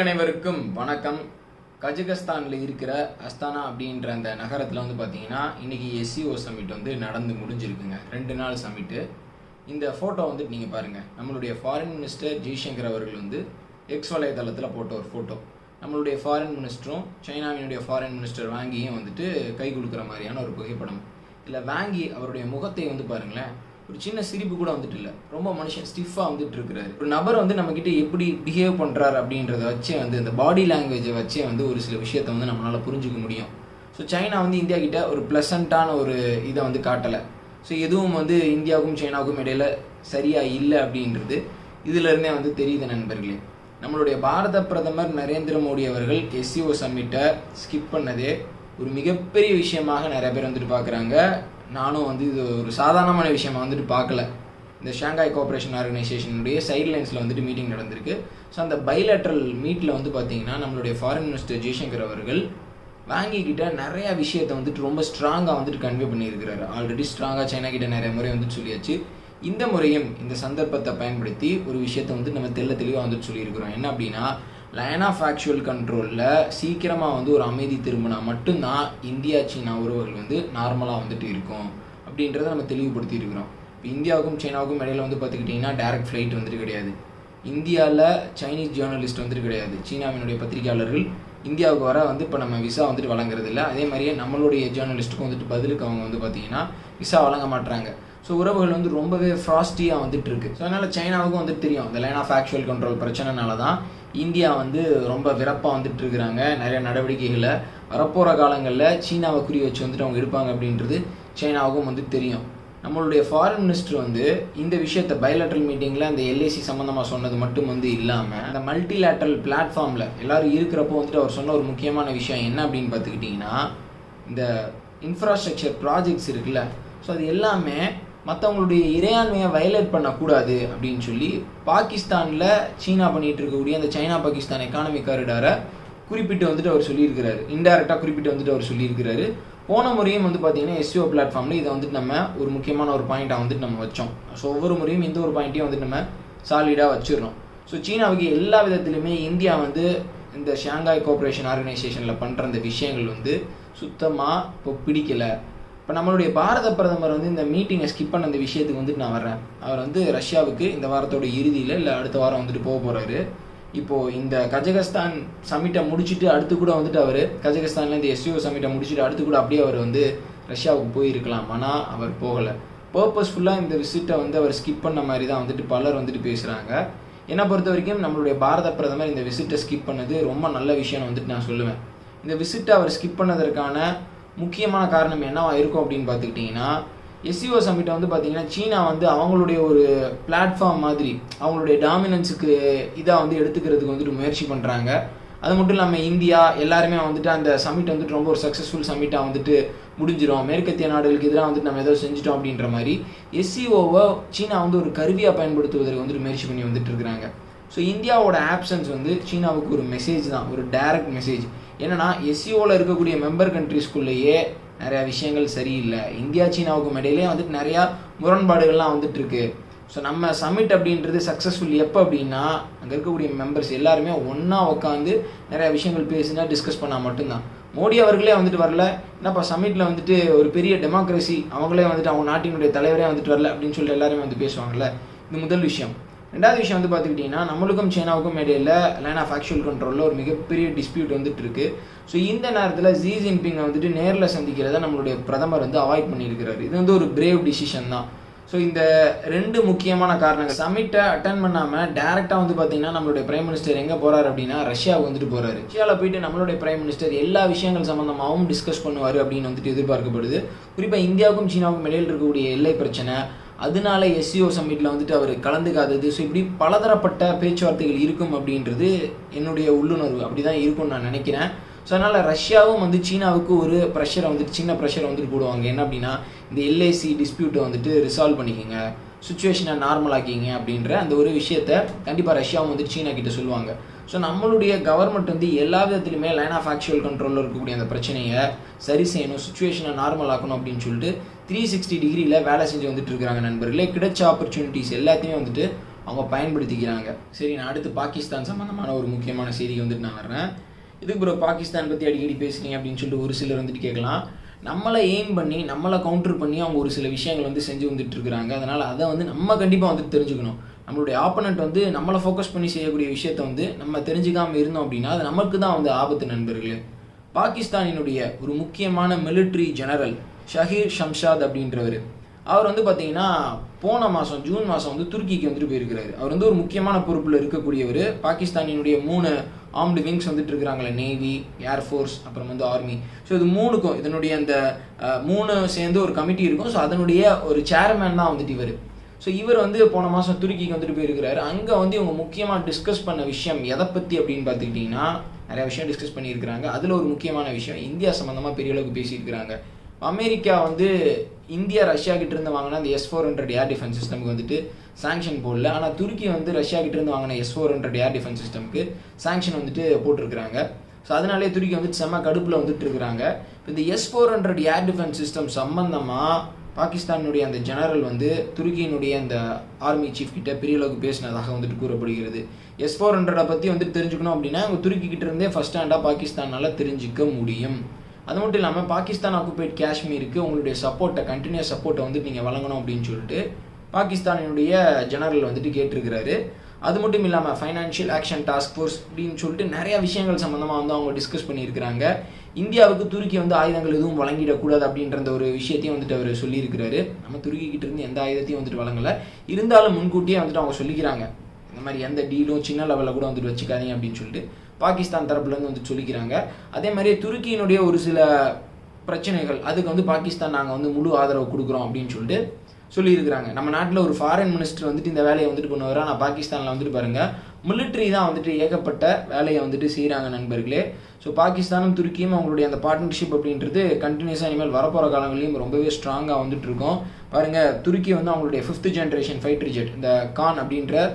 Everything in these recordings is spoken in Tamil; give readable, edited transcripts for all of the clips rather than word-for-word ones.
அனைவருக்கும் வணக்கம். கஜகஸ்தானில் இருக்கிற அஸ்தானா அப்படின்ற அந்த நகரத்தில் பார்த்தீங்கன்னா இன்றைக்கி எஸ்சிஓ சமிட் நடந்து முடிஞ்சிருக்குங்க. 2 நாள் சமிட்டு. இந்த ஃபோட்டோ நீங்கள் பாருங்கள். நம்மளுடைய ஃபாரின் மினிஸ்டர் ஜெய்சங்கர் அவர்கள் எக்ஸ் வலைதளத்தில் போட்ட ஒரு ஃபோட்டோ. நம்மளுடைய ஃபாரின் மினிஸ்டரும் சைனாவினுடைய ஃபாரின் மினிஸ்டர் வாங்கியும் கை கொடுக்குற மாதிரியான ஒரு புகைப்படம். இதில் வாங்கி அவருடைய முகத்தை பாருங்களேன், ஒரு சின்ன சிரிப்பு கூட இல்லை. ரொம்ப மனுஷன் ஸ்டிஃபாக இருக்கிறாரு. ஒரு நபர் நம்மக்கிட்ட எப்படி பிஹேவ் பண்ணுறாரு அப்படின்றத வச்சே இந்த பாடி லாங்குவேஜை வச்சே ஒரு சில விஷயத்தை நம்மளால் புரிஞ்சுக்க முடியும். ஸோ சைனா இந்தியா கிட்ட ஒரு ப்ளசண்ட்டான ஒரு இதை காட்டலை. ஸோ எதுவும் இந்தியாவுக்கும் சைனாவுக்கும் இடையில சரியாக இல்லை அப்படின்றது இதிலிருந்தே தெரியுது நண்பர்களே. நம்மளுடைய பாரத பிரதமர் நரேந்திர மோடி அவர்கள் எஸ்சிஓ சம்மிட்டை ஸ்கிப் பண்ணதே ஒரு மிகப்பெரிய விஷயமாக நிறைய பேர் பார்க்குறாங்க. நானும் இது ஒரு சாதாரணமான விஷயமா பார்க்கல. இந்த ஷாங்காய் கோஆப்ரேஷன் ஆர்கனைசேஷனுடைய சைட்லைன்ஸில் மீட்டிங் நடந்திருக்கு. ஸோ அந்த பைலேட்ரல் மீட்டில் பார்த்தீங்கன்னா நம்மளுடைய ஃபாரின் மினிஸ்டர் ஜெய்சங்கர் அவர்கள் வாங்கிக்கிட்ட நிறையா விஷயத்தை ரொம்ப ஸ்ட்ராங்காக கன்வே பண்ணியிருக்கிறாரு. ஆல்ரெடி ஸ்ட்ராங்காக சைனா கிட்ட நிறைய முறை சொல்லியாச்சு. இந்த முறையும் இந்த சந்தர்ப்பத்தை பயன்படுத்தி ஒரு விஷயத்தை நம்ம தெளிவாக சொல்லியிருக்கிறோம். என்ன அப்படின்னா, லைன் ஆஃப் ஆக்சுவல் கண்ட்ரோலில் சீக்கிரமாக ஒரு அமைதி திரும்பினா மட்டும்தான் இந்தியா சீனா உறவுகள் நார்மலாக இருக்கும் அப்படின்றத நம்ம தெளிவுபடுத்தி இருக்கிறோம். இப்போ இந்தியாவுக்கும் சைனாவுக்கும் இடையில பார்த்துக்கிட்டிங்கன்னா டைரக்ட் ஃப்ளைட் கிடையாது. இந்தியாவில் சைனீஸ் ஜேர்னலிஸ்ட் கிடையாது. சீனாவினுடைய பத்திரிகையாளர்கள் இந்தியாவுக்கு வர இப்போ நம்ம விசா வழங்குறது இல்லை. அதே மாதிரியே நம்மளுடைய ஜேர்னலிஸ்ட்டுக்கும் பதிலுக்கு அவங்க பார்த்திங்கன்னா விசா வழங்க மாட்டுறாங்க. ஸோ உறவுகள் ரொம்பவே ஃப்ராஸ்டியாக இருக்கு. ஸோ அதனால் சைனாவுக்கும் தெரியும் இந்த லைன் ஆஃப் ஆக்சுவல் கண்ட்ரோல் பிரச்சனைனால தான் இந்தியா ரொம்ப விரப்பாக இருக்கிறாங்க. நிறைய நடவடிக்கைகளை வரப்போகிற காலங்களில் சீனாவை குறி வச்சு அவங்க இருப்பாங்க அப்படின்றது சைனாவுக்கும் தெரியும். நம்மளுடைய ஃபாரின் மினிஸ்டர் இந்த விஷயத்தை பைலேட்ரல் மீட்டிங்கில் அந்த எல்ஐசி சம்மந்தமாக சொன்னது மட்டும் இல்லாமல் அந்த மல்டிலேட்ரல் பிளாட்ஃபார்மில் எல்லோரும் இருக்கிறப்போ அவர் சொன்ன ஒரு முக்கியமான விஷயம் என்ன அப்படின்னு பார்த்துக்கிட்டிங்கன்னா, இந்த இன்ஃப்ராஸ்ட்ரக்சர் ப்ராஜெக்ட்ஸ் இருக்குல்ல, ஸோ அது எல்லாமே மற்றவங்களுடைய இறையாண்மையை வயலேட் பண்ணக்கூடாது அப்படின்னு சொல்லி பாகிஸ்தானில் சீனா பண்ணிகிட்டு இருக்கக்கூடிய அந்த சைனா பாகிஸ்தான் எக்கானமிக் காரிடாரை குறிப்பிட்டு அவர் சொல்லியிருக்கிறாரு. இன்டைரக்டாக குறிப்பிட்டு அவர் சொல்லியிருக்கிறாரு. போன முறையும் பார்த்தீங்கன்னா எஸ்சிஓ பிளாட்ஃபார்மில் இதை நம்ம ஒரு முக்கியமான ஒரு பாயிண்ட்டாக நம்ம வச்சோம். ஸோ ஒவ்வொரு முறையும் இந்த ஒரு பாயிண்ட்டையும் நம்ம சாலிடாக வச்சிடணும். ஸோ சீனாவுக்கு எல்லா விதத்துலையுமே இந்தியா இந்த ஷாங்காய் கோஆப்ரேஷன் ஆர்கனைசேஷனில் பண்ணுற அந்த விஷயங்கள் சுத்தமாக இப்போ பிடிக்கலை. இப்போ நம்மளுடைய பாரத பிரதமர் இந்த மீட்டிங்கை ஸ்கிப் பண்ண அந்த விஷயத்துக்கு நான் வர்றேன். அவர் ரஷ்யாவுக்கு இந்த வாரத்தோட இறுதியில் இல்லை அடுத்த வாரம் போக போகிறாரு. இப்போது இந்த கஜகஸ்தான் சமிட்டை முடிச்சுட்டு அடுத்து கூட அவர் கஜகஸ்தானில் இந்த எஸ்சிஓ சமிட்டை முடிச்சுட்டு அடுத்து கூட அப்படியே அவர் ரஷ்யாவுக்கு போயிருக்கலாம். ஆனால் அவர் போகலை. பர்பஸ்ஃபுல்லாக இந்த விசிட்டை அவர் ஸ்கிப் பண்ண மாதிரி தான் பலர் பேசுகிறாங்க. என்னை பொறுத்த வரைக்கும் நம்மளுடைய பாரத பிரதமர் இந்த விசிட்டை ஸ்கிப் பண்ணது ரொம்ப நல்ல விஷயம்னு நான் சொல்லுவேன். இந்த விசிட்டை அவர் ஸ்கிப் பண்ணதற்கான முக்கியமான காரணம் என்னவா இருக்கும் அப்படின்னு பார்த்துக்கிட்டிங்கன்னா, எஸ்சிஓ சமிட்டை பார்த்தீங்கன்னா சீனா அவங்களுடைய ஒரு பிளாட்ஃபார்ம் மாதிரி அவங்களுடைய டாமினன்ஸுக்கு இதாக எடுத்துக்கிறதுக்கு முயற்சி பண்ணுறாங்க. அது மட்டும் இல்லாமல் இந்தியா எல்லாருமே அந்த சமிட் ரொம்ப ஒரு சக்ஸஸ்ஃபுல் சமிட்டாக முடிஞ்சிடும். மேற்கத்திய நாடுகளுக்கு எதிராக நம்ம ஏதோ செஞ்சிட்டோம் அப்படின்ற மாதிரி எஸ்சிஓவை சீனா ஒரு கருவியாக பயன்படுத்துவதற்கு முயற்சி பண்ணி இருக்கிறாங்க. ஸோ இந்தியாவோட ஆப்சன்ஸ் சீனாவுக்கு ஒரு மெசேஜ் தான், ஒரு டைரக்ட் மெசேஜ். என்னன்னா, எஸ்சிஓவில் இருக்கக்கூடிய மெம்பர் கண்ட்ரிஸ்குள்ளேயே நிறையா விஷயங்கள் சரியில்லை. இந்தியா சீனாவுக்கும் இடையிலே நிறையா முரண்பாடுகள்லாம் இருக்கு. ஸோ நம்ம சமிட் அப்படின்றது சக்ஸஸ்ஃபுல் எப்போ அப்படின்னா, அங்கே இருக்கக்கூடிய மெம்பர்ஸ் எல்லாருமே ஒன்றா உட்காந்து நிறையா விஷயங்கள் பேசினா டிஸ்கஸ் பண்ணால் மட்டும்தான். மோடி அவர்களே வரல, என்னப்பா சமிட்டில் ஒரு பெரிய டெமோக்ரஸி, அவங்களே அவங்க நாட்டினுடைய தலைவரே வரல அப்படின்னு சொல்லிட்டு எல்லாருமே பேசுவாங்கல்ல. இது முதல் விஷயம். ரெண்டாவது விஷயம் பார்த்துக்கிட்டிங்கன்னா, நம்மளுக்கும் சைனாவுக்கும் இடையில லைன் ஆஃப் ஆக்சுவல் கண்ட்ரோலில் ஒரு மிகப்பெரிய டிஸ்பியூட் இருக்கு. ஸோ இந்த நேரத்தில் ஜி ஜின்பிங்கை நேரில் சந்திக்கிறத நம்மளுடைய பிரதமர் அவாய்ட் பண்ணியிருக்கிறாரு. இது ஒரு பிரேவ் டிசிஷன் தான். ஸோ இந்த 2 முக்கியமான காரணங்கள். சமிட்டை அட்டன் பண்ணாமல் டேரெக்டாக பார்த்தீங்கன்னா நம்மளுடைய பிரைம் மினிஸ்டர் எங்கே போகிறார் அப்படின்னா ரஷ்யாவுக்கு போகிறாரு. ரஷ்யாவில் போயிட்டு நம்மளுடைய பிரைம் மினிஸ்டர் எல்லா விஷயங்கள் சம்மந்தமாகவும் டிஸ்கஸ் பண்ணுவார் அப்படின்னு எதிர்பார்க்கப்படுது. குறிப்பாக இந்தியாவுக்கும் சீனாவுக்கும் இடையில் இருக்கக்கூடிய எல்லை பிரச்சனை, அதனால எஸ்சிஓ சம்மிட்டில் அவர் கலந்துக்காதது, ஸோ இப்படி பலதரப்பட்ட பேச்சுவார்த்தைகள் இருக்கும் அப்படின்றது என்னுடைய உள்ளுணர்வு. அப்படி தான் இருக்கும்னு நான் நினைக்கிறேன். ஸோ அதனால் ரஷ்யாவும் சீனாவுக்கு ஒரு ப்ரெஷரை சின்ன ப்ரெஷரை போடுவாங்க. என்ன அப்படின்னா, இந்த எல்ஐசி டிஸ்பியூட்டை ரிசால்வ் பண்ணிக்கோங்க, சுச்சுவேஷனை நார்மல் ஆக்கிங்க அப்படின்ற அந்த ஒரு விஷயத்தை கண்டிப்பாக ரஷ்யாவும் சீனா கிட்ட சொல்லுவாங்க. ஸோ நம்மளுடைய கவர்மெண்ட் எல்லா விதத்துலையுமே லைன் ஆஃப் ஆக்சுவல் கண்ட்ரோலில் இருக்கக்கூடிய அந்த பிரச்சனையை சரி செய்யணும், சுச்சுவேஷனை நார்மல் ஆக்கணும் அப்படின்னு சொல்லிட்டு 360 டிகிரியில் வேலை செஞ்சு இருக்கிறாங்க நண்பர்களே. கிடைச்ச ஆப்பர்ச்சுனிட்டிஸ் எல்லாத்தையுமே அவங்க பயன்படுத்திக்கிறாங்க. சரி, நான் அடுத்து பாகிஸ்தான் சம்மந்தமான ஒரு முக்கியமான செய்திக்கு வந்துட்டு நான் வர்றேன். இதுக்கு ப்ரோ பாகிஸ்தான் பற்றி அடிக்கடி பேசுகிறீங்க அப்படின்னு சொல்லிட்டு ஒரு சிலர் வந்துட்டு கேட்கலாம். நம்மளை எய்ம் பண்ணி நம்மளை கவுண்டர் பண்ணி அவங்க ஒரு சில விஷயங்கள் வந்து செஞ்சு வந்துட்டு இருக்கிறாங்க. அதனால் அதை வந்து நம்ம கண்டிப்பாக வந்து தெரிஞ்சுக்கணும். நம்மளுடைய ஆப்போனண்ட் வந்து நம்மளை ஃபோக்கஸ் பண்ணி செய்யக்கூடிய விஷயத்தை வந்து நம்ம தெரிஞ்சுக்காமல் இருந்தோம் அப்படின்னா அது நமக்கு தான் வந்து ஆபத்து நண்பர்களே. பாகிஸ்தானினுடைய ஒரு முக்கியமான மிலிட்ரி ஜெனரல் ஷஹீர் ஷம்ஷாத் அப்படின்றவர், அவர் வந்து பார்த்தீங்கன்னா போன மாதம் ஜூன் மாதம் வந்து துருக்கிக்கு வந்துட்டு போயிருக்கிறாரு. அவர் வந்து ஒரு முக்கியமான பொறுப்பில் இருக்கக்கூடியவர். பாகிஸ்தானினுடைய 3 ஆர்ம்டு விங்ஸ் வந்துட்டு இருக்கிறாங்களே, நேவி, ஏர்ஃபோர்ஸ், அப்புறம் வந்து ஆர்மி. ஸோ இது 3க்கும் இதனுடைய அந்த 3 சேர்ந்து ஒரு கமிட்டி இருக்கும். ஸோ அதனுடைய ஒரு சேர்மேன் தான் வந்துட்டு இவர். ஸோ இவர் வந்து போன மாதம் துருக்கிக்கு வந்துட்டு போயிருக்கிறாரு. அங்கே வந்து இவங்க முக்கியமாக டிஸ்கஸ் பண்ண விஷயம் எதை பற்றி அப்படின்னு பார்த்துக்கிட்டிங்கன்னா நிறையா விஷயம் டிஸ்கஸ் பண்ணியிருக்கிறாங்க. அதில் ஒரு முக்கியமான விஷயம் இந்தியா சம்மந்தமாக பெரிய அளவுக்கு பேசியிருக்கிறாங்க. அமெரிக்கா வந்து இந்தியா ரஷ்யா கிட்ட இருந்து வாங்கின அந்த S-400 ஏர் டிஃபென்ஸ் சிஸ்டமுக்கு வந்துட்டு சாங்ஷன் போடல. ஆனால் துருக்கி வந்து ரஷ்யா கிட்ட இருந்து வாங்கின S-400 ஏர் டிஃபென்ஸ் சிஸ்டமுக்கு சாங்ஷன் வந்துட்டு போட்டிருக்கிறாங்க. ஸோ அதனாலே துருக்கி வந்துட்டு செம்ம கடுப்பில் வந்துட்டு இருக்கிறாங்க. இப்போ இந்த S-400 ஏர் டிஃபென்ஸ் சிஸ்டம் சம்பந்தமாக பாகிஸ்தானுடைய அந்த ஜெனரல் வந்து துருக்கியினுடைய அந்த ஆர்மி சீஃப் கிட்ட பெரிய அளவுக்கு பேசினதாக வந்துட்டு கூறப்படுகிறது. S-400 பற்றி வந்துட்டு தெரிஞ்சுக்கணும் அப்படின்னா அவங்க துருக்கி கிட்ட இருந்தே ஃபர்ஸ்ட் ஹேண்டாக பாகிஸ்தானால் தெரிஞ்சிக்க முடியும். அது மட்டும் இல்லாமல் பாகிஸ்தான் ஆக்குபைட் காஷ்மீருக்கு உங்களுடைய சப்போர்ட்டை, கண்டினியூஸ் சப்போர்ட்டை வந்துட்டு நீங்கள் வழங்கணும் அப்படின்னு சொல்லிட்டு பாகிஸ்தானினுடைய ஜெனரல் வந்துட்டு கேட்டிருக்கிறாரு. அது மட்டும் இல்லாமல் ஃபைனான்ஷியல் ஆக்ஷன் டாஸ்க் ஃபோர்ஸ் அப்படின்னு சொல்லிட்டு நிறையா விஷயங்கள் சம்மந்தமாக வந்து அவங்க டிஸ்கஸ் பண்ணியிருக்கிறாங்க. இந்தியாவுக்கு துருக்கி வந்து ஆயுதங்கள் எதுவும் வழங்கிடக்கூடாது அப்படின்ற ஒரு விஷயத்தையும் வந்துட்டு அவர் சொல்லியிருக்கிறாரு. நம்ம துருக்கி கிட்ட இருந்து எந்த ஆயுதத்தையும் வந்துட்டு வழங்கலை. இருந்தாலும் முன்கூட்டியே வந்துட்டு அவங்க சொல்லிக்கிறாங்க, இந்த மாதிரி எந்த டீலும் சின்ன லெவலில் கூட வந்துட்டு வச்சுக்காதீங்க அப்படின்னு சொல்லிட்டு பாகிஸ்தான் தரப்புலேருந்து வந்துட்டு சொல்லிக்கிறாங்க. அதே மாதிரியே துருக்கியினுடைய ஒரு சில பிரச்சனைகள் அதுக்கு வந்து பாகிஸ்தான் நாங்கள் வந்து முழு ஆதரவு கொடுக்குறோம் அப்படின்னு சொல்லிட்டு சொல்லியிருக்கிறாங்க. நம்ம நாட்டில் ஒரு ஃபாரின் மினிஸ்டர் வந்துட்டு இந்த வேலையை வந்துட்டு பண்ணுவார். ஆனால் பாகிஸ்தானில் வந்துட்டு பாருங்கள் மிலிட்ரி தான் வந்துட்டு ஏகப்பட்ட வேலையை வந்துட்டு செய்கிறாங்க நண்பர்களே. ஸோ பாகிஸ்தானும் துருக்கியும் அவங்களுடைய அந்த பார்ட்னர்ஷிப் அப்படின்றது கண்டினியூஸாக இனிமேல் வரப்போகிற காலங்களையும் ரொம்பவே ஸ்ட்ராங்காக வந்துட்டு இருக்கும். பாருங்கள், துருக்கி வந்து அவங்களுடைய 5th ஜென்ரேஷன் ஃபைட்டர் ஜெட், இந்த கான் அப்படின்ற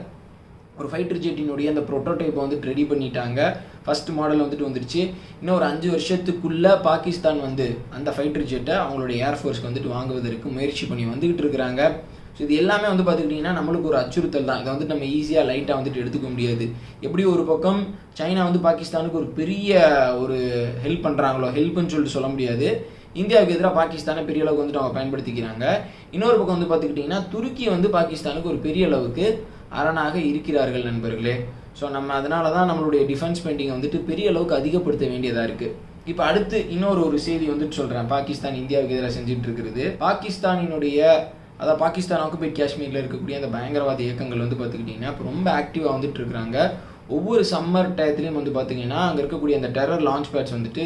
ஒரு ஃபைட்டர் ஜெட்டினுடைய அந்த ப்ரோட்டோடைப்பை வந்துட்டு ரெடி பண்ணிட்டாங்க. ஃபர்ஸ்ட் மாடல் வந்துட்டு வந்துருச்சு. இன்னும் ஒரு 5 வருஷத்துக்குள்ளே பாகிஸ்தான் வந்து அந்த ஃபைட்டர் ஜெட்டை அவங்களுடைய ஏர்ஃபோர்ஸ்க்கு வந்துட்டு வாங்குவதற்கு முயற்சி பண்ணி வந்துக்கிட்டு இருக்கிறாங்க. ஸோ இது எல்லாமே வந்து பார்த்துக்கிட்டிங்கன்னா நம்மளுக்கு ஒரு அச்சுறுத்தல் தான். இதை வந்துட்டு நம்ம ஈஸியாக லைட்டாக வந்துட்டு எடுத்துக்க முடியாது. எப்படி ஒரு பக்கம் சைனா வந்து பாகிஸ்தானுக்கு ஒரு பெரிய ஒரு ஹெல்ப் பண்ணுறாங்களோ, ஹெல்ப்னு சொல்லிட்டு சொல்ல முடியாது, இந்தியாவுக்கு எதிராக பாகிஸ்தானை பெரிய அளவுக்கு வந்துட்டு அவங்க பயன்படுத்திக்கிறாங்க. இன்னொரு பக்கம் வந்து பார்த்துக்கிட்டிங்கன்னா துருக்கி வந்து பாகிஸ்தானுக்கு ஒரு பெரிய அளவுக்கு அரணாக இருக்கிறார்கள் நண்பர்களே. ஸோ நம்ம அதனால தான் நம்மளுடைய டிஃபென்ஸ் ஸ்பெண்டிங்கை வந்துட்டு பெரிய அளவுக்கு அதிகப்படுத்த வேண்டியதாக இருக்குது. இப்போ அடுத்து இன்னொரு செய்தி வந்துட்டு சொல்கிறேன். பாகிஸ்தான் இந்தியாவுக்கு எதிராக செஞ்சுட்டு இருக்கிறது. பாகிஸ்தானினுடைய அதாவது பாகிஸ்தான் ஆக்குபைட் காஷ்மீரில் இருக்கக்கூடிய அந்த பயங்கரவாத இயக்கங்கள் வந்து பார்த்துக்கிட்டிங்கன்னா இப்போ ரொம்ப ஆக்டிவாக வந்துட்டு இருக்கிறாங்க. ஒவ்வொரு சம்மர் டயத்துலையும் வந்து பார்த்திங்கன்னா அங்கே இருக்கக்கூடிய அந்த டெரர் லான்ச் பேட்ஸ் வந்துட்டு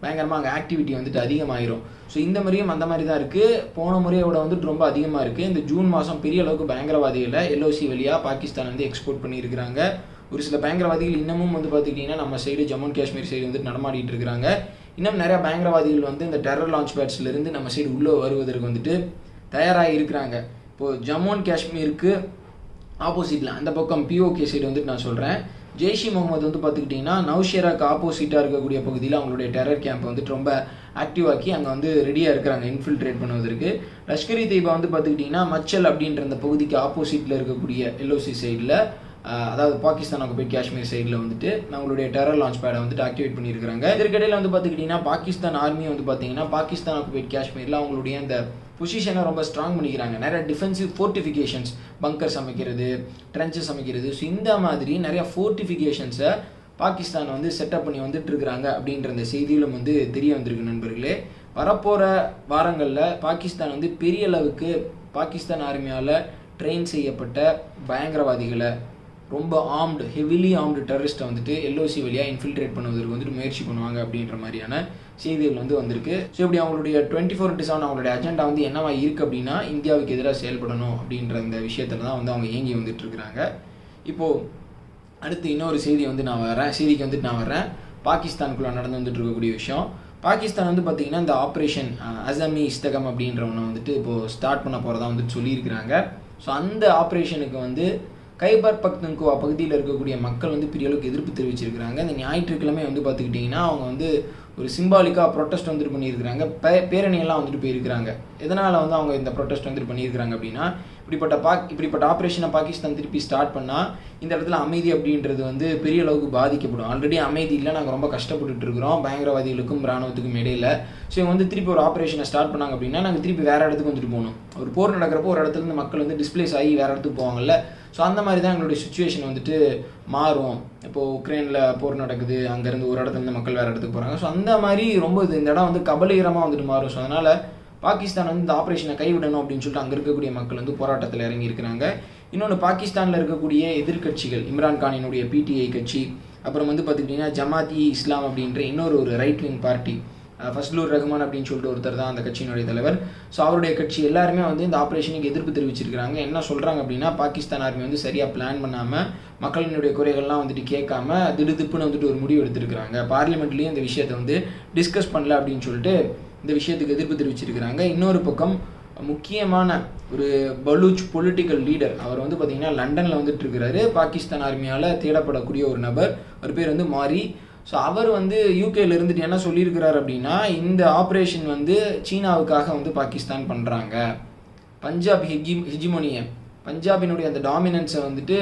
பயங்கரமாக அங்கே ஆக்டிவிட்டி வந்துட்டு அதிகமாகிரும். ஸோ இந்த முறையும் அந்த மாதிரி தான் இருக்குது. போன முறையோட வந்துட்டு ரொம்ப அதிகமாக இருக்குது. இந்த ஜூன் மாதம் பெரிய அளவுக்கு பயங்கரவாதிகளை LOC வழியாக பாகிஸ்தான் வந்து எக்ஸ்போர்ட் பண்ணியிருக்கிறாங்க. ஒரு சில பயங்கரவாதிகள் இன்னமும் வந்து பார்த்துக்கிட்டிங்கன்னா நம்ம side Jammu and Kashmir side வந்துட்டு நடமாடிட்டு இருக்கிறாங்க. இன்னும் நிறையா பயங்கரவாதிகள் வந்து இந்த டெரர் லான்ச் பேட்ஸ்லேருந்து நம்ம சைடு உள்ளே வருவதற்கு வந்துட்டு தயாராக இருக்கிறாங்க. இப்போது ஜம்மு அண்ட் காஷ்மீருக்கு ஆப்போசிட்டில் அந்த பக்கம் POK சைடு வந்துட்டு நான் சொல்கிறேன், ஜெய்ஷ் இ முகமது வந்து பார்த்துக்கிட்டிங்கன்னா நௌஷேராக்கு ஆப்போசிட்டாக இருக்கக்கூடிய பகுதியில் அவங்களுடைய டெரர் கேம்ப் வந்துட்டு ரொம்ப ஆக்டிவாக்கி அங்கே வந்து ரெடியாக இருக்கிறாங்க இன்ஃபில்ட்ரேட் பண்ணுவதற்கு. லஷ்கர் இ தொய்பா வந்து பார்த்துக்கிட்டிங்கன்னா மச்சல் அப்படின்ற அந்த பகுதிக்கு ஆப்போசிட்டில் இருக்கக்கூடிய LOC சைடில், அதாவது பாகிஸ்தான் ஆக்குபைட் காஷ்மீர் சைடில் வந்துட்டு நம்மளுடைய டெரர் லான்ச் பேடை வந்துட்டு ஆக்டிவேட் பண்ணியிருக்காங்க. இதற்கிடையில் வந்து பார்த்துக்கிட்டிங்கன்னா பாகிஸ்தான் ஆர்மி வந்து பார்த்தீங்கன்னா பாகிஸ்தான் ஆக்குபைட் காஷ்மீரில் அவங்களுடைய அந்த பொசிஷனை ரொம்ப ஸ்ட்ராங் பண்ணிக்கிறாங்க. நிறைய டிஃபென்சிவ் ஃபோர்ட்டிஃபிகேஷன்ஸ், பங்கர்ஸ் அமைக்கிறது, ட்ரென்ச்சஸ் அமைக்கிறது, ஸோ இந்த மாதிரி நிறையா ஃபோர்ட்டிஃபிகேஷன்ஸை பாகிஸ்தான் வந்து செட்டப் பண்ணி வந்துட்டு இருக்கிறாங்க அப்படின்ற அந்த செய்தியிலும் வந்து தெரிய வந்திருக்கு நண்பர்களே. வரப்போகிற வாரங்களில் பாகிஸ்தான் வந்து பெரிய அளவுக்கு பாகிஸ்தான் ஆர்மியால் ட்ரெயின் செய்யப்பட்ட பயங்கரவாதிகளை, ரொம்ப ஆர்ம்டு, ஹெவிலி ஆர்ம்டு டெரரிஸ்ட்டை வந்துட்டு LOC வழியாக இன்ஃபில்ட்ரேட் பண்ணுவதற்கு வந்துட்டு முயற்சி பண்ணுவாங்க அப்படின்ற மாதிரியான செய்திகள் வந்து வந்திருக்கு. ஸோ இப்படி அவங்களுடைய 24/7 அவங்களுடைய அஜெண்டா வந்து என்னவா இருக்குது அப்படின்னா இந்தியாவுக்கு எதிராக செயல்படணும் அப்படின்ற இந்த விஷயத்தில் தான் வந்து அவங்க இயங்கி வந்துட்டு இருக்கிறாங்க. இப்போது அடுத்து இன்னொரு செய்திக்கு வந்துட்டு நான் வரேன். பாகிஸ்தானுக்குள்ளே நடந்து வந்துட்டு இருக்கக்கூடிய விஷயம். பாகிஸ்தான் வந்து பார்த்திங்கன்னா இந்த ஆப்ரேஷன் அசமி இஸ்தகம் அப்படின்ற ஒன்று வந்துட்டு இப்போது ஸ்டார்ட் பண்ண போகிறதா வந்துட்டு சொல்லியிருக்கிறாங்க. ஸோ அந்த ஆப்ரேஷனுக்கு வந்து கைபர் பக்துன்குவா பகுதியில் இருக்கக்கூடிய மக்கள் வந்து பெரிய அளவுக்கு எதிர்ப்பு தெரிவிச்சிருக்கிறாங்க. இந்த ஞாயிற்றுக்கிழமை வந்து பார்த்துக்கிட்டிங்கன்னா அவங்க வந்து ஒரு சிம்பாலிக்காக ப்ரொட்டஸ்ட் வந்துட்டு பண்ணியிருக்கிறாங்க. பேரணியெல்லாம் வந்துட்டு போயிருக்கிறாங்க. எதனால் வந்து அவங்க இந்த ப்ரொட்டஸ்ட் வந்துட்டு பண்ணியிருக்கிறாங்க அப்படின்னா இப்படிப்பட்ட ஆப்ரேஷனை பாகிஸ்தான் திருப்பி ஸ்டார்ட் பண்ணால் இந்த இடத்துல அமைதி அப்படின்றது வந்து பெரிய அளவுக்கு பாதிக்கப்படும். ஆல்ரெடி அமைதி இல்லை, நாங்கள் ரொம்ப கஷ்டப்பட்டுட்டு இருக்கிறோம் பயங்கரவாதிகளுக்கும் இராணுவத்துக்கும் இடையில. ஸோ இவங்க வந்து திருப்பி ஒரு ஆப்ரேஷனை ஸ்டார்ட் பண்ணாங்க அப்படின்னா நாங்கள் திருப்பி வேறு இடத்துக்கு வந்துட்டு போகணும். ஒரு போர் நடக்கிறப்போ ஒரு இடத்துல இருந்து மக்கள் வந்து டிஸ்பிளேஸ் ஆகி வேறு இடத்துக்கு போவாங்கல்ல. ஸோ அந்த மாதிரி தான் எங்களுடைய சுச்சுவேஷன் வந்துட்டு மாறும். இப்போது உக்ரைனில் போர் நடக்குது, அங்கேருந்து ஒரு இடத்துலேருந்து மக்கள் வேறு இடத்துக்கு போகிறாங்க. ஸோ அந்த மாதிரி ரொம்ப இந்த இடம் வந்து கபலீகரமாக வந்துட்டு மாறும். ஸோ அதனால் பாகிஸ்தான் வந்து இந்த ஆப்ரேஷனை கைவிடணும் அப்படின்னு சொல்லிட்டு அங்கே இருக்கக்கூடிய மக்கள் வந்து போராட்டத்தில் இறங்கி இருக்கிறாங்க. இன்னொன்று, பாகிஸ்தானில் இருக்கக்கூடிய எதிர்கட்சிகள், இம்ரான்கானினுடைய பிடிஐ கட்சி, அப்புறம் வந்து பார்த்துக்கிட்டிங்கன்னா ஜமாத்-இ இஸ்லாம் அப்படின்ற இன்னொரு right wing party, Fazlur Rahman அப்படின்னு சொல்லிட்டு ஒருத்தர் தான் அந்த கட்சியினுடைய தலைவர். ஸோ அவருடைய கட்சி எல்லாருமே வந்து இந்த ஆப்ரேஷனுக்கு எதிர்ப்பு தெரிவிச்சிருக்கிறாங்க. என்ன சொல்கிறாங்க அப்படின்னா, பாகிஸ்தான் ஆர்மி வந்து சரியாக பிளான் பண்ணாமல் மக்களினுடைய குறைகள்லாம் வந்துட்டு கேட்காம திடுதிப்புன்னு வந்துட்டு ஒரு முடிவு எடுத்திருக்கிறாங்க. பார்லிமெண்ட்லேயும் இந்த விஷயத்தை வந்து டிஸ்கஸ் பண்ணல அப்படின்னு சொல்லிட்டு இந்த விஷயத்துக்கு எதிர்ப்பு தெரிவிச்சிருக்கிறாங்க. இன்னொரு பக்கம் முக்கியமான ஒரு பலூச் பொலிட்டிக்கல் லீடர், அவர் வந்து பார்த்திங்கன்னா லண்டனில் வந்துட்டு இருக்கிறாரு. பாகிஸ்தான் ஆர்மியால் தேடப்படக்கூடிய ஒரு நபர், அவர் பேர் வந்து மாரி. ஸோ அவர் வந்து யூகேல இருந்துட்டு என்ன சொல்லியிருக்கிறார் அப்படின்னா, இந்த ஆப்ரேஷன் வந்து சீனாவுக்காக வந்து பாகிஸ்தான் பண்ணுறாங்க. பஞ்சாப் ஹெஜிமோனியை, பஞ்சாபினுடைய அந்த டாமினன்ஸை வந்துட்டு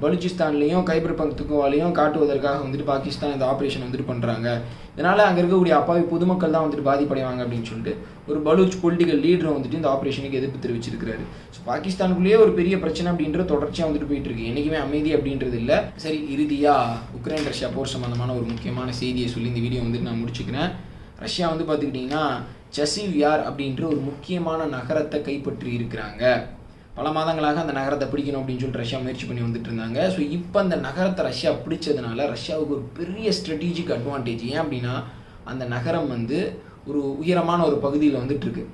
பலூச்சிஸ்தான்லேயும் கைபர் பக்துன்குவாலையும் காட்டுவதற்காக வந்துட்டு பாகிஸ்தான் இந்த ஆப்ரேஷன் வந்துட்டு பண்ணுறாங்க. இதனால் அங்கே இருக்கக்கூடிய அப்பாவி பொதுமக்கள் தான் வந்துட்டு பாதிப்படைவாங்க அப்படின்னு சொல்லிட்டு ஒரு பலூச் பொலிட்டிக்கல் லீடர் வந்துட்டு இந்த ஆப்ரேஷனுக்கு எதிர்ப்பு தெரிவிச்சிருக்கிறாரு. ஸோ பாகிஸ்தானுக்குள்ளேயே ஒரு பெரிய பிரச்சனை அப்படின்றது தொடர்ச்சியாக வந்துட்டு போயிட்டு இருக்கு. என்றைக்குமே அமைதி அப்படின்றது இல்லை. சரி, இறுதியாக உக்ரைன் ரஷ்யா போர் சம்பந்தமான ஒரு முக்கியமான செய்தியை சொல்லி இந்த வீடியோ வந்துட்டு நான் முடிச்சுக்கிறேன். ரஷ்யா வந்து பார்த்துக்கிட்டிங்கன்னா சசிவ் யார் அப்படின்ற ஒரு முக்கியமான நகரத்தை கைப்பற்றி இருக்கிறாங்க. பல மாதங்களாக அந்த நகரத்தை பிடிக்கணும் அப்படின்னு சொல்லிட்டு ரஷ்யா முயற்சி பண்ணி வந்துட்டு இருந்தாங்க. ஸோ இப்போ அந்த நகரத்தை ரஷ்யா பிடிச்சதுனால ரஷ்யாவுக்கு ஒரு பெரிய ஸ்ட்ராட்டஜிக் அட்வான்டேஜ். ஏன் அப்படின்னா, அந்த நகரம் வந்து ஒரு உயரமான ஒரு பகுதியில் வந்துட்டு இருக்கு.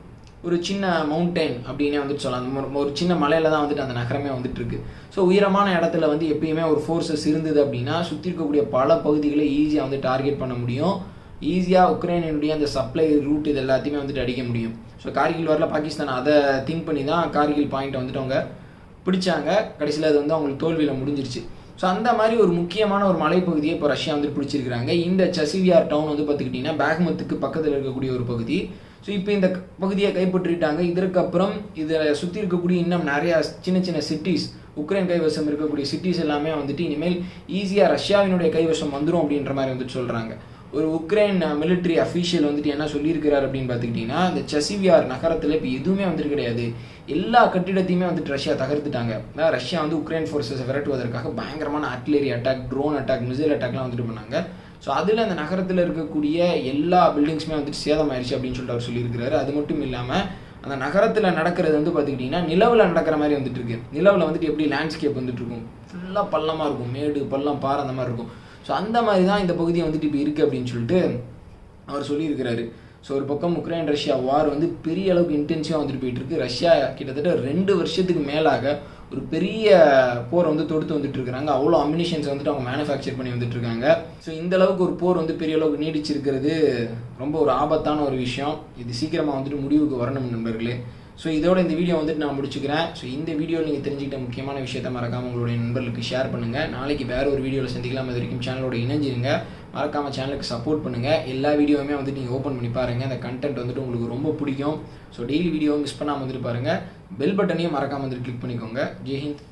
ஒரு சின்ன மவுண்டைன் அப்படின்னே வந்துட்டு சொல்லலாம். ஒரு சின்ன மலையில தான் வந்துட்டு அந்த நகரமே வந்துட்டு இருக்கு. ஸோ உயரமான இடத்துல வந்து எப்பயுமே ஒரு ஃபோர்ஸஸ் இருந்தது அப்படின்னா சுற்றி இருக்கக்கூடிய பல பகுதிகளை ஈஸியாக வந்து டார்கெட் பண்ண முடியும். ஈஸியாக உக்ரைனுடைய அந்த சப்ளை ரூட் இது எல்லாத்தையுமே வந்துட்டு அடிக்க முடியும். ஸோ கார்கில் வாரில் பாகிஸ்தான் அதை திங்க் பண்ணி தான் கார்கில் பாயிண்ட்டை வந்துட்டு அவங்க பிடிச்சாங்க. கடைசியில் அது வந்து அவங்களுக்கு தோல்வியில் முடிஞ்சிருச்சு. ஸோ அந்த மாதிரி ஒரு முக்கியமான ஒரு மலைப்பகுதியை இப்போ ரஷ்யா வந்துட்டு பிடிச்சிருக்கிறாங்க. இந்த சசிவியார் டவுன் வந்து பார்த்துக்கிட்டிங்கன்னா பேக்மத்துக்கு பக்கத்தில் இருக்கக்கூடிய ஒரு பகுதி. ஸோ இப்போ இந்த பகுதியை கைப்பற்றிட்டாங்க. இதற்கப்புறம் இதில் சுற்றி இருக்கக்கூடிய இன்னும் நிறையா சின்ன சின்ன சிட்டிஸ், உக்ரைன் கைவசம் இருக்கக்கூடிய சிட்டிஸ் எல்லாமே வந்துட்டு இனிமேல் ஈஸியாக ரஷ்யாவினுடைய கைவசம் வந்துடும் அப்படின்ற மாதிரி வந்துட்டு சொல்கிறாங்க. ஒரு உக்ரைன் மிலிட்ரி அஃபீஷியல் வந்துட்டு என்ன சொல்லியிருக்கிறார் அப்படின்னு பார்த்துக்கிட்டிங்கன்னா, இந்த சசிவியார் நகரத்தில் இப்போ எதுவுமே வந்துட்டு கிடையாது, எல்லா கட்டிடத்தையுமே வந்துட்டு ரஷ்யா தகர்த்துட்டாங்க. ரஷ்யா வந்து உக்ரைன் ஃபோர்ஸஸை விரட்டுவதற்காக பயங்கரமான artillery attack, drone attack, missile அட்டாக்லாம் வந்துட்டு பண்ணாங்க. ஸோ அதில் அந்த நகரத்தில் இருக்கக்கூடிய எல்லா பில்டிங்ஸுமே வந்துட்டு சேதமாயிருச்சு அப்படின்னு சொல்லிட்டு அவர் சொல்லியிருக்கிறாரு. அது மட்டும் இல்லாமல் அந்த நகரத்தில் நடக்கிறது வந்து பார்த்துக்கிட்டிங்கன்னா நிலவில் நடக்கிற மாதிரி வந்துட்டு இருக்கு. நிலவில் வந்துட்டு எப்படி லேண்ட்ஸ்கேப் வந்துட்டு இருக்கும், ஃபுல்லாக பள்ளமாக இருக்கும், மேடு பள்ளம் பாறை அந்த மாதிரி இருக்கும். ஸோ அந்த மாதிரி தான் இந்த பகுதியை வந்துட்டு இப்போ இருக்குது அப்படின்னு சொல்லிட்டு அவர் சொல்லியிருக்கிறாரு. ஸோ ஒரு பக்கம் உக்ரைன் ரஷ்யா வார் வந்து பெரிய அளவுக்கு இன்டென்சிவாக வந்துட்டு போயிட்டுருக்கு. ரஷ்யா கிட்டத்தட்ட 2 வருஷத்துக்கு மேலாக ஒரு பெரிய போர் வந்து தொடுத்து வந்துட்டு இருக்கிறாங்க. அவ்வளோ அம்யூனிஷன்ஸ் வந்துட்டு அவங்க மேனுஃபேக்சர் பண்ணி வந்துட்டு இருக்காங்க. ஸோ இந்த அளவுக்கு ஒரு போர் வந்து பெரிய அளவுக்கு நீடிச்சிருக்கிறது ரொம்ப ஒரு ஆபத்தான ஒரு விஷயம். இது சீக்கிரமாக வந்துட்டு முடிவுக்கு வரணும் நண்பர்களே. ஸோ இதோட இந்த வீடியோ வந்துட்டு நான் முடிச்சுக்கிறேன். ஸோ இந்த வீடியோவில் நீங்கள் தெரிஞ்சுக்கிட்ட முக்கியமான விஷயத்தை மறக்காமல் உங்களுடைய நண்பர்களுக்கு ஷேர் பண்ணுங்கள். நாளைக்கு வேறு ஒரு வீடியோவில் சந்திக்கலாம். அது வரைக்கும் சேனலோட இணைஞ்சிருங்க. மறக்காமல் சேனலுக்கு சப்போர்ட் பண்ணுங்கள். எல்லா வீடியோவுமே வந்துட்டு நீங்கள் ஓப்பன் பண்ணி பாருங்கள். அந்த கண்டென்ட் வந்துட்டு உங்களுக்கு ரொம்ப பிடிக்கும். ஸோ டெய்லி வீடியோ மிஸ் பண்ணாமல் வந்துட்டு பாருங்கள். பெல் பட்டனையும் மறக்காமல் வந்துட்டு கிளிக் பண்ணிக்கோங்க. ஜெய் ஹிந்த்.